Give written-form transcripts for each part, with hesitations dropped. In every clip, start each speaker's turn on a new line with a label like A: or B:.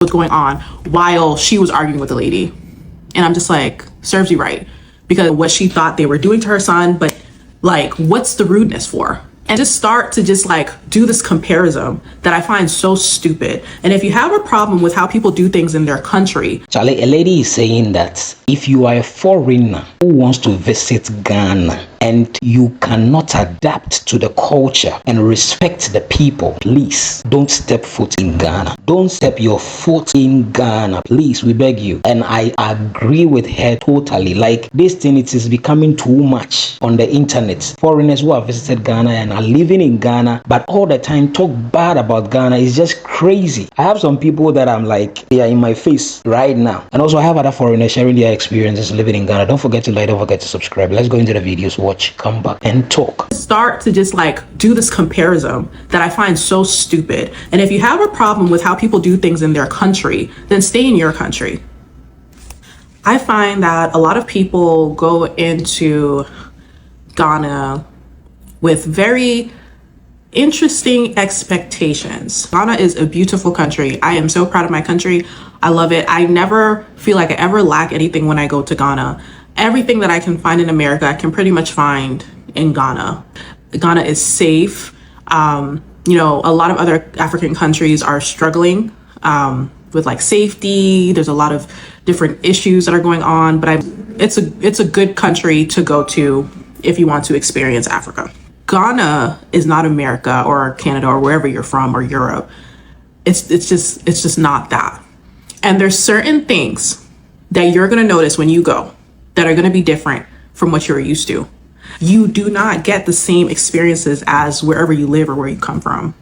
A: what's going on while she was arguing with the lady. And I'm just like, serves you right. Because what she thought they were doing to her son, but like, what's the rudeness for? And just start to just like do this comparison that I find so stupid. And if you have a problem with how people do things in their country.
B: Charlie, a lady is saying that if you are a foreigner who wants to visit Ghana and you cannot adapt to the culture and respect the people, please don't step foot in Ghana. Don't step your foot in Ghana, please, we beg you. And I agree with her totally. Like this thing, it is becoming too much on the internet. Foreigners who have visited Ghana and are living in Ghana, but all the time talk bad about Ghana is just crazy. I have some people that I'm like, they are in my face right now. And also I have other foreigners sharing their experiences living in Ghana. Don't forget to like, don't forget to subscribe. Let's go into the videos, watch, come back and talk.
A: Start to just like do this comparison that I find so stupid. And if you have a problem with how people do things in their country, then stay in your country. I find that a lot of people go into Ghana with very interesting expectations. Ghana is a beautiful country. I am so proud of my country. I love it. I never feel like I ever lack anything when I go to Ghana. Everything that I can find in America, I can pretty much find in Ghana. Ghana is safe. You know, a lot of other African countries are struggling with like safety. There's a lot of different issues that are going on, but it's a good country to go to if you want to experience Africa. Ghana is not America or Canada or wherever you're from or Europe. It's just not that. And there's certain things that you're going to notice when you go that are going to be different from what you're used to. You do not get the same experiences as wherever you live or where you come from.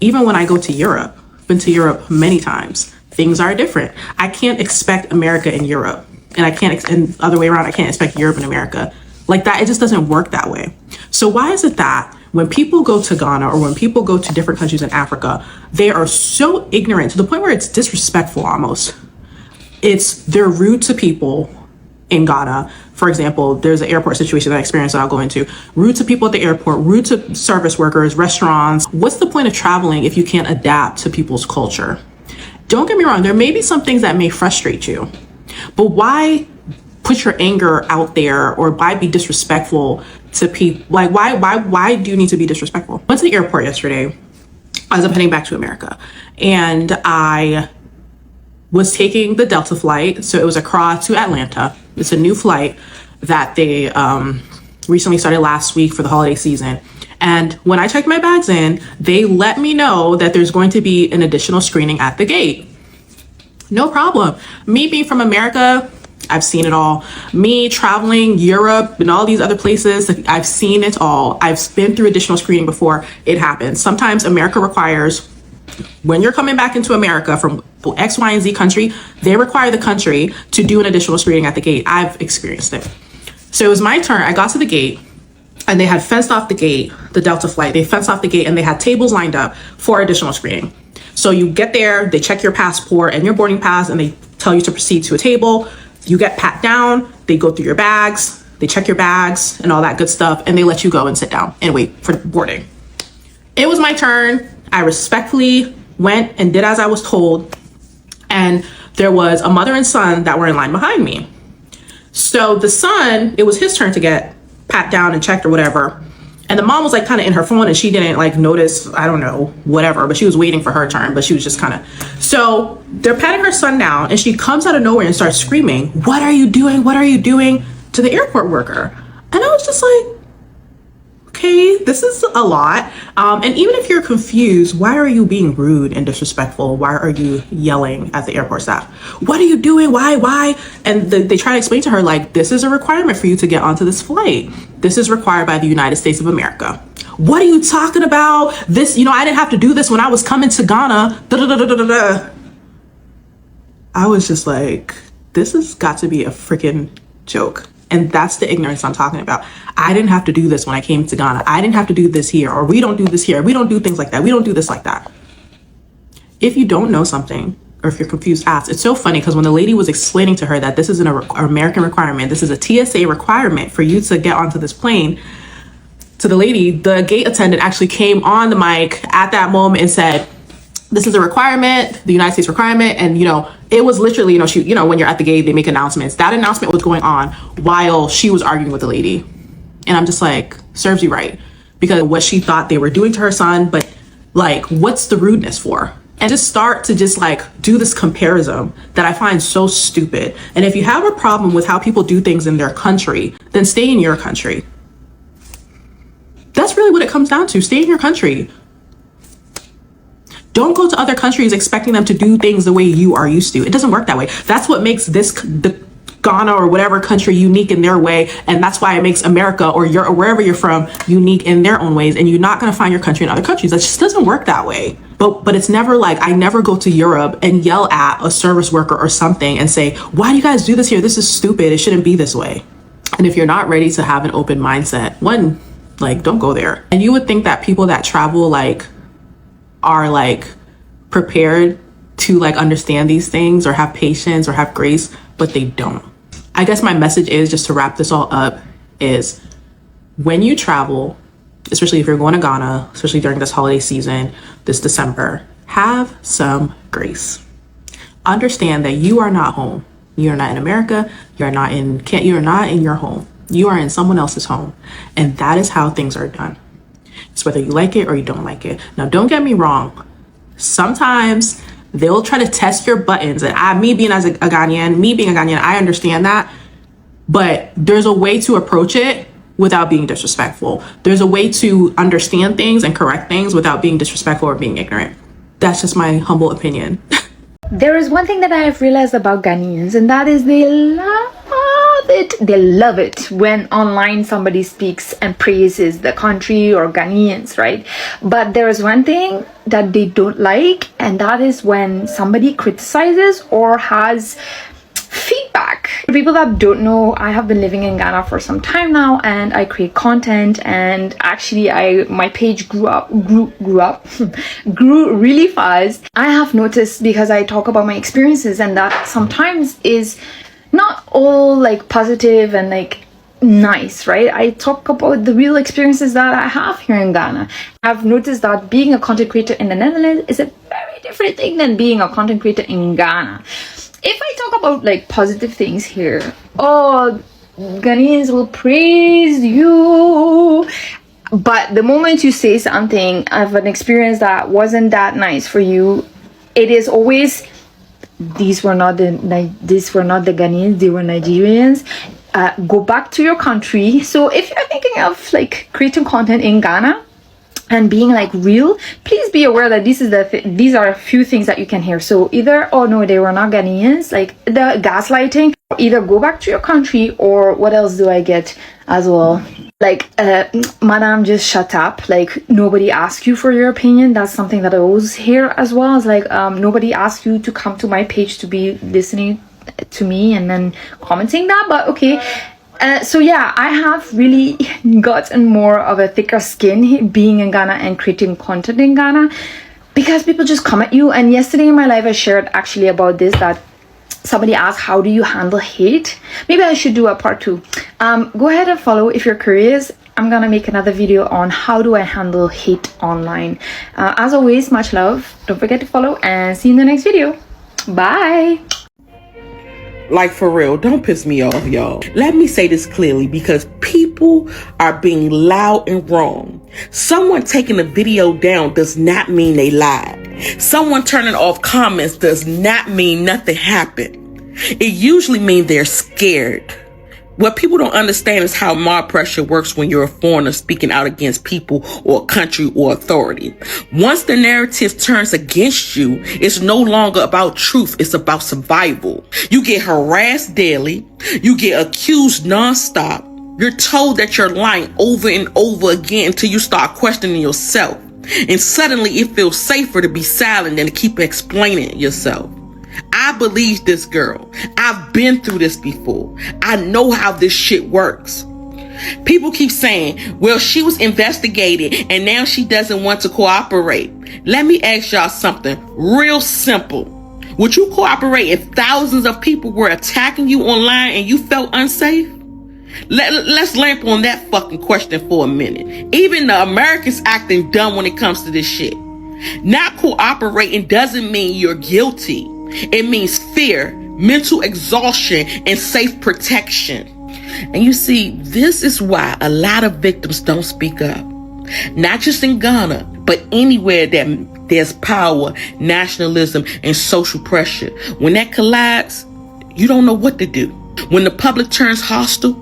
A: Even when I go to Europe, I've been to Europe many times, things are different. I can't expect America and Europe, and and the other way around, I can't expect Europe and America. Like that, it just doesn't work that way. So why is it that when people go to Ghana or when people go to different countries in Africa, they are so ignorant to the point where it's disrespectful almost. They're rude to people in Ghana. For example, there's an airport situation that I experienced that I'll go into. Rude to people at the airport, rude to service workers, restaurants. What's the point of traveling if you can't adapt to people's culture? Don't get me wrong, there may be some things that may frustrate you, but why put your anger out there or why be disrespectful to people? Like why do you need to be disrespectful? I went to the airport yesterday as I'm heading back to America, and I was taking the Delta flight. So it was across to Atlanta. It's a new flight that they recently started last week for the holiday season. And when I checked my bags in, they let me know that there's going to be an additional screening at the gate. No problem. Me being from America, I've seen it all. Me traveling Europe and all these other places, I've seen it all. I've been through additional screening before it happens. Sometimes America requires, when you're coming back into America from X, Y, and Z country, they require the country to do an additional screening at the gate. I've experienced it. So it was my turn. I got to the gate and they had fenced off the gate, the Delta flight. They fenced off the gate and they had tables lined up for additional screening. So you get there, they check your passport and your boarding pass, and they tell you to proceed to a table. You get pat down, they go through your bags, they check your bags and all that good stuff, and they let you go and sit down and wait for boarding. It was my turn. I respectfully went and did as I was told. And there was a mother and son that were in line behind me. So the son, it was his turn to get pat down and checked or whatever. And the mom was like kind of in her phone and she didn't like notice, I don't know, whatever, but she was waiting for her turn, but she was just kind of, so they're patting her son down and she comes out of nowhere and starts screaming, "What are you doing? What are you doing?" to the airport worker. And I was just like, okay, this is a lot. And even if you're confused, why are you being rude and disrespectful? Why are you yelling at the airport staff? What are you doing? Why? And they try to explain to her, like, this is a requirement for you to get onto this flight. This is required by the United States of America. What are you talking about? This, I didn't have to do this when I was coming to Ghana. I was just like, this has got to be a freaking joke. And that's the ignorance I'm talking about. I didn't have to do this when I came to Ghana. I didn't have to do this here, or we don't do this here. We don't do things like that. We don't do this like that. If you don't know something, or if you're confused, ask. It's so funny because when the lady was explaining to her that this is an American requirement, this is a TSA requirement for you to get onto this plane, to the lady, the gate attendant actually came on the mic at that moment and said, this is a requirement, the United States requirement. And, it was literally, when you're at the gate, they make announcements. That announcement was going on while she was arguing with the lady. And I'm just like, serves you right. Because what she thought they were doing to her son, but like, what's the rudeness for? And just start to just like do this comparison that I find so stupid. And if you have a problem with how people do things in their country, then stay in your country. That's really what it comes down to. Stay in your country. Don't go to other countries expecting them to do things the way you are used to. It doesn't work that way. That's what makes the Ghana or whatever country unique in their way. And that's why it makes America or wherever you're from unique in their own ways. And you're not going to find your country in other countries. That just doesn't work that way. But it's never like, I never go to Europe and yell at a service worker or something and say, why do you guys do this here? This is stupid. It shouldn't be this way. And if you're not ready to have an open mindset, don't go there. And you would think that people that travel are prepared to understand these things or have patience or have grace, but they don't. I guess my message is, just to wrap this all up, is when you travel, especially if you're going to Ghana, especially during this holiday season, this December, have some grace. Understand that you are not home. You're not in America. You're not in your home. You are in someone else's home. And that is how things are done. It's whether you like it or you don't like it. Now, don't get me wrong. Sometimes they'll try to test your buttons. And me being a Ghanaian, I understand that. But there's a way to approach it without being disrespectful. There's a way to understand things and correct things without being disrespectful or being ignorant. That's just my humble opinion.
C: There is one thing that I have realized about Ghanaians, and that is they love it. They love it when online somebody speaks and praises the country or Ghanaians, right? But there is one thing that they don't like, and that is when somebody criticizes or has feedback. For people that don't know, I have been living in Ghana for some time now, and I create content, and actually my page grew really fast. I have noticed, because I talk about my experiences, and that sometimes is not all positive and nice, right? I talk about the real experiences that I have here in Ghana. I've noticed that being a content creator in the Netherlands is a very different thing than being a content creator in Ghana. If I talk about positive things here, Ghanaians will praise you. But the moment you say something of an experience that wasn't that nice for you, it is always, these were not the Ghanaians, they were Nigerians. Go back to your country. So if you're thinking of creating content in Ghana and being real, please be aware that these are a few things that you can hear. So either, oh no, they were not Ghanaians, the gaslighting, either go back to your country, or what else do I get as well? Madam, just shut up. Nobody asked you for your opinion. That's something that I always hear as well. It's nobody asked you to come to my page to be listening to me and then commenting that, but okay. So yeah, I have really gotten more of a thicker skin being in Ghana and creating content in Ghana, because people just come at you. And yesterday in my live, I shared actually about this, that somebody asked, how do you handle hate? Maybe I should do a part 2. Go ahead and follow if you're curious. I'm gonna make another video on how do I handle hate online. As always, much love. Don't forget to follow, and see you in the next video. Bye.
D: For real, don't piss me off, y'all. Let me say this clearly, because people are being loud and wrong. Someone taking a video down does not mean they lied. Someone turning off comments does not mean nothing happened. It usually means they're scared. What people don't understand is how mob pressure works when you're a foreigner speaking out against people or a country or authority. Once the narrative turns against you, it's no longer about truth, it's about survival. You get harassed daily, you get accused nonstop, you're told that you're lying over and over again until you start questioning yourself. And suddenly it feels safer to be silent than to keep explaining yourself. I believe this girl. I've been through this before. I know how this shit works. People keep saying, well, she was investigated and now she doesn't want to cooperate. Let me ask y'all something real simple. Would you cooperate if thousands of people were attacking you online and you felt unsafe? Let's lamp on that fucking question for a minute. Even the Americans acting dumb when it comes to this shit. Not cooperating doesn't mean you're guilty. It means fear, mental exhaustion, and safe protection. And you see, this is why a lot of victims don't speak up. Not just in Ghana, but anywhere that there's power, nationalism, and social pressure. When that collides, you don't know what to do. When the public turns hostile,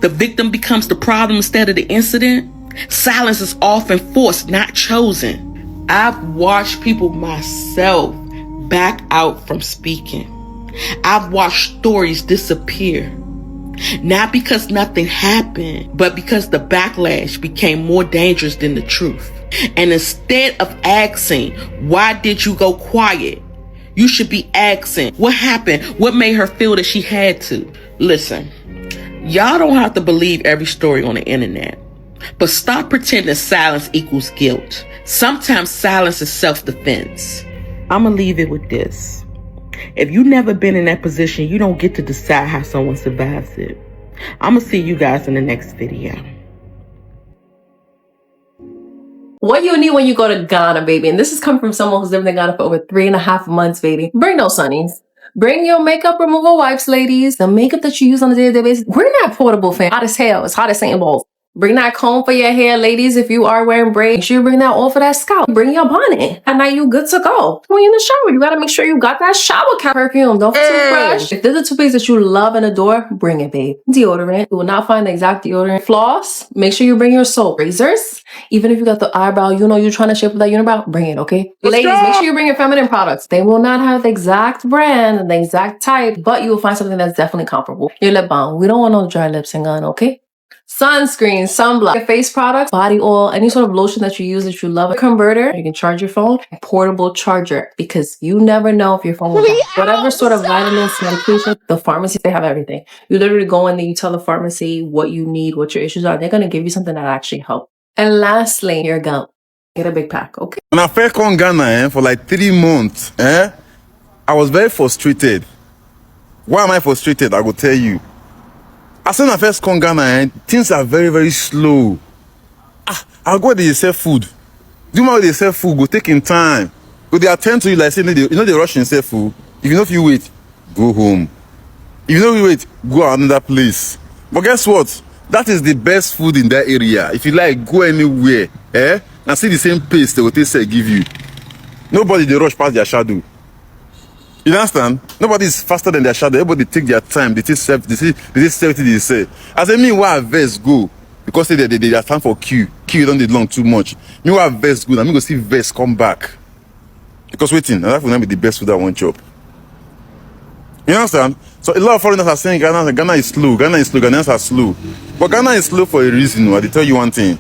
D: the victim becomes the problem instead of the incident. Silence is often forced, not chosen. I've watched people myself back out from speaking. I've watched stories disappear. Not because nothing happened, but because the backlash became more dangerous than the truth. And instead of asking, why did you go quiet? You should be asking, what happened? What made her feel that she had to? Listen, y'all don't have to believe every story on the internet, but stop pretending silence equals guilt. Sometimes silence is self-defense. I'm gonna leave it with this. If you've never been in that position, you don't get to decide how someone survives it. I'm gonna see you guys in the next video.
E: What you need when you go to Ghana, baby, and this is coming from someone who's lived in Ghana for over 3.5 months, baby. Bring those sunnies. Bring your makeup removal wipes, ladies. The makeup that you use on a daily basis. Bring that portable fan. Hot as hell. It's hot as St. Balls. Bring that comb for your hair, ladies. If you are wearing braids, make sure you bring that oil for that scalp. Bring your bonnet. At night, you good to go. When you're in the shower, you gotta make sure you got that shower cap perfume. Don't forget toothbrush. If there's a toothpaste that you love and adore, bring it, babe. Deodorant. You will not find the exact deodorant. Floss. Make sure you bring your soap. Razors. Even if you got the eyebrow, you know you're trying to shape with that unibrow, bring it, okay? Ladies, make sure you bring your feminine products. They will not have the exact brand and the exact type, but you will find something that's definitely comparable. Your lip balm. We don't want no dry lips in Ghana, okay? Sunscreen, sunblock, your face products, body oil, any sort of lotion that you use that you love. A converter, you can charge your phone. A portable charger, because you never know if your phone will die. Whatever sort of vitamins, medication, the pharmacy, they have everything. You literally go in there, you tell the pharmacy what you need, what your issues are. They're going to give you something that actually helps. And lastly, your gum. Get a big pack, okay?
F: When I first come Ghana for like 3 months, I was very frustrated. Why am I frustrated? I will tell you. As soon as I first come Ghana, things are very, very slow. I'll go where they sell food. Do you know how they sell food? Go take in time. Go they attend to you like saying, you know they rush and sell food. If you know if you wait, go home. If you know you wait, go another place. But guess what? That is the best food in that area. If you like, go anywhere, and see the same pace they will give you. Nobody they rush past their shadow. You understand? Nobody is faster than their shadow. Everybody take their time. They take safety. They say. As I mean, why vets go? Because they are time for queue. Queue don't need long too much. Me why vets good. I mean go see vets come back. Because waiting, that will not be the best food I want job. You understand? So a lot of foreigners are saying Ghana is slow. Ghanaians are slow. But Ghana is slow for a reason. I tell you one thing.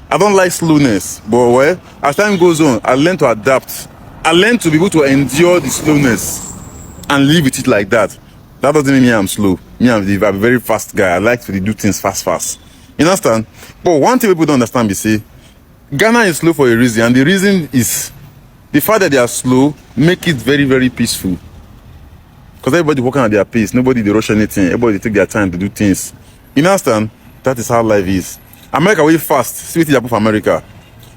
F: I don't like slowness. But well, as time goes on, I learn to adapt. I learn to be able to endure the slowness and live with it like that. That doesn't mean I'm slow. I'm a very fast guy. I like to do things fast. You understand? But one thing people don't understand is say Ghana is slow for a reason, and the reason is the fact that they are slow make it very, very peaceful. Because everybody working at their pace, nobody they rush anything, everybody take their time to do things. You understand? That is how life is. America way fast, sweet apple for America.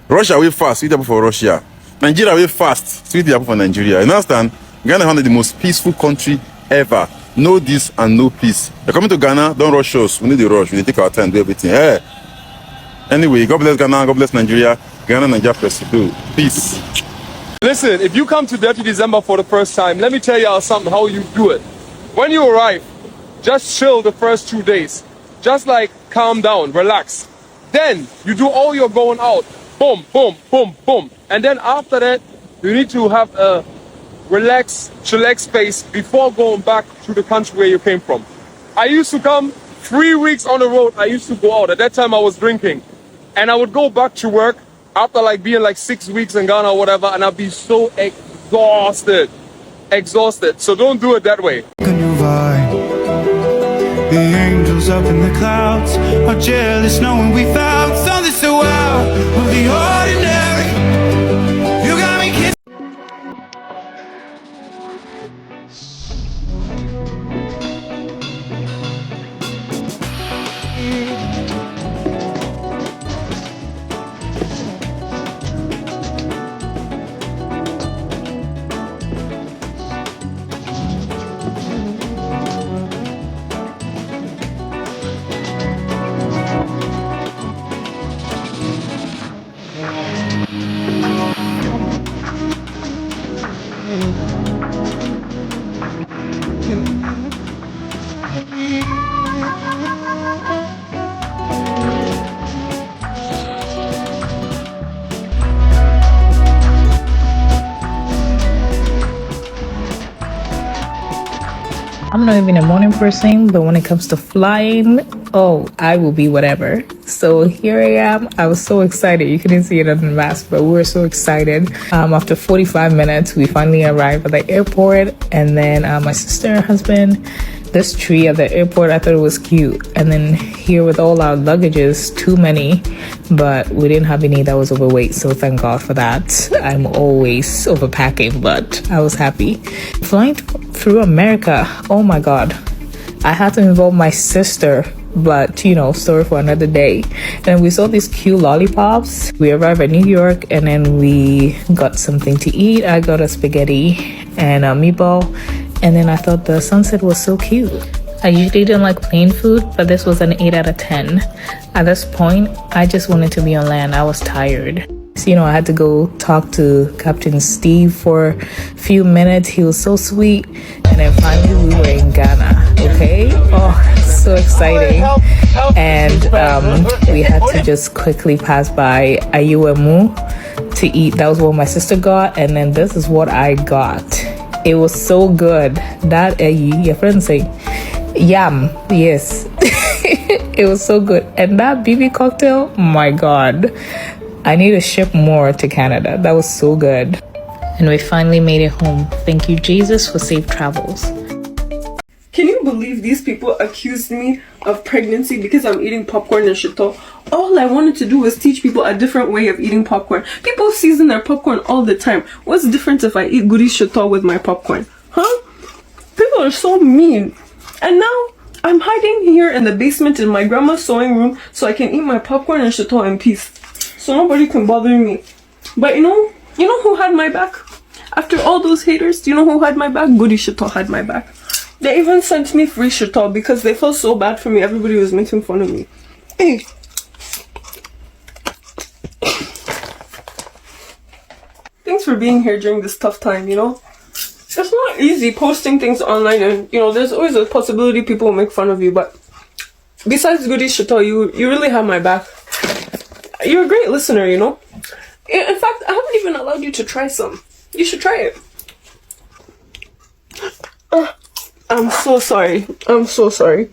F: Russia way fast, sweet apple for Russia. Nigeria way fast, sweet apple for Nigeria. You understand? Ghana is one of the most peaceful country ever. Know this and know peace. You're coming to Ghana, don't rush us. We need to rush. We need to take our time, do everything. Hey. Anyway, God bless Ghana, God bless Nigeria. Ghana, Nigeria, Presido. Peace.
G: Listen, if you come to Dirty December for the first time, let me tell you something, how you do it. When you arrive, just chill the first 2 days. Just like calm down, relax. Then you do all your going out. Boom, boom, boom, boom. And then after that, you need to have a relax, chillax space before going back to the country where you came from. I used to come 3 weeks on the road. I used to go out. At that time I was drinking. And I would go back to work after like being like 6 weeks in Ghana or whatever, and I'd be so exhausted. So don't do it that way.
H: A new vibe. The angels up in the clouds are jealous knowing we found something so out of the ordinary. You got me kissing.
I: I'm not even a morning person, but when it comes to flying, oh, I will be whatever. So here I am. I was so excited. You couldn't see it on the mask, but we were so excited. After 45 minutes, we finally arrived at the airport, and then my sister and her husband, this tree at the airport, I thought it was cute. And then here with all our luggages, too many, but we didn't have any that was overweight, so thank God for that. I'm always overpacking, but I was happy. Flying through America, oh my God. I had to involve my sister, but story for another day. And we saw these cute lollipops. We arrived at New York, and then we got something to eat. I got a spaghetti and a meatball. And then I thought the sunset was so cute. I usually don't like plain food, but this was an 8 out of 10. At this point, I just wanted to be on land. I was tired. So, I had to go talk to Captain Steve for a few minutes. He was so sweet. And then finally we were in Ghana, okay? Oh, so exciting. And we had to just quickly pass by Ayuemu to eat. That was what my sister got. And then this is what I got. It was so good. That your friend say, yum. Yes. It was so good. And that BB cocktail, my God. I need to ship more to Canada. That was so good. And we finally made it home. Thank you, Jesus, for safe travels.
J: Can you believe these people accused me of pregnancy because I'm eating popcorn and shito? All I wanted to do was teach people a different way of eating popcorn. People season their popcorn all the time. What's the difference if I eat goody shito with my popcorn? Huh? People are so mean. And now I'm hiding here in the basement in my grandma's sewing room so I can eat my popcorn and shito in peace. So nobody can bother me. But you know who had my back? After all those haters, do you know who had my back? Goody shito had my back. They even sent me free shito because they felt so bad for me. Everybody was making fun of me. Hey. Thanks for being here during this tough time, It's not easy posting things online, and, there's always a possibility people will make fun of you, but besides goody shito, you really have my back. You're a great listener, In fact, I haven't even allowed you to try some. You should try it. I'm so sorry. I'm so sorry.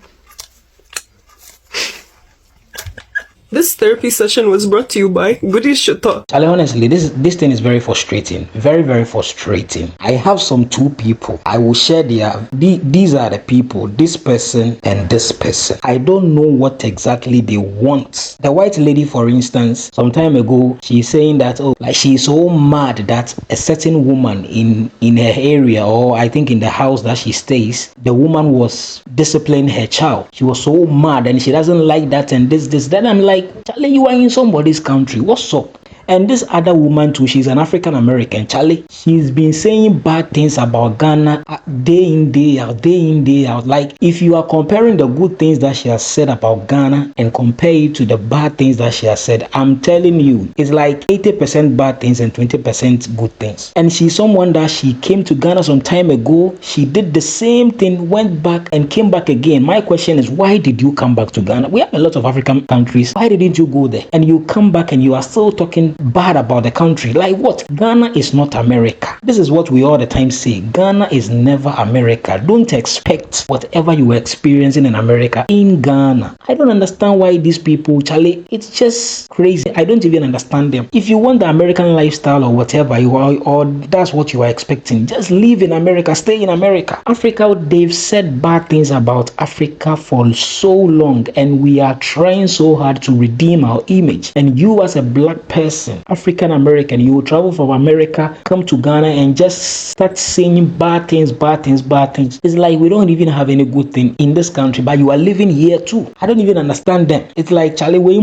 J: This therapy session was brought to you by Goody Shito.
B: Charlie, honestly, this thing is very frustrating. Very, very frustrating. I have some two people. I will share these are the people, this person and this person. I don't know what exactly they want. The white lady, for instance, some time ago, she's saying that, she's so mad that a certain woman in her area, or I think in the house that she stays, the woman was disciplining her child. She was so mad and she doesn't like that and this. Then I'm like, Charlie, you are in somebody's country. What's up? And this other woman too, she's an African American. Charlie, she's been saying bad things about Ghana day in, day out. Like, if you are comparing the good things that she has said about Ghana and compare it to the bad things that she has said, I'm telling you, it's like 80% bad things and 20% good things. And she's someone that she came to Ghana some time ago. She did the same thing, went back and came back again. My question is, why did you come back to Ghana? We have a lot of African countries. Why didn't you go there? And you come back and you are still talking bad about the country. Like what? Ghana is not America. This is what we all the time say. Ghana is never America. Don't expect whatever you were experiencing in America in Ghana. I don't understand why these people, Charlie, it's just crazy. I don't even understand them. If you want the American lifestyle or whatever you are, or that's what you are expecting, just live in America, stay in America. Africa, they've said bad things about Africa for so long, and we are trying so hard to redeem our image. And you as a black person, African American, you will travel from America, come to Ghana and just start saying bad things. It's like we don't even have any good thing in this country, but you are living here too. I don't even understand them. It's like, Charlie, you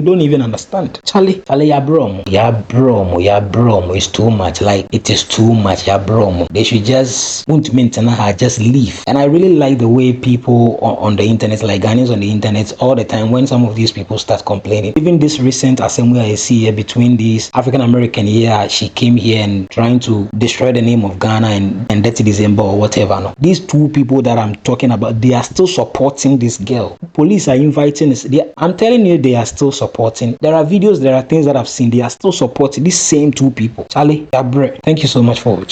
B: don't even understand. Charlie, ya bromo, it's too much. Like, it is too much, ya bromo. They should just just leave. And I really like the way people on the internet, like Ghanaians on the internet all the time, when some of these people start complaining. Even this recent assembly I see here between these African American here, she came here and trying to destroy the name of Ghana and dirty December or whatever. No. These two people that I'm talking about, they are still supporting this girl. Police are inviting this. I'm telling you, they are still supporting. There are videos, there are things that I've seen. They are still supporting these same two people. Charlie, thank you so much for watching.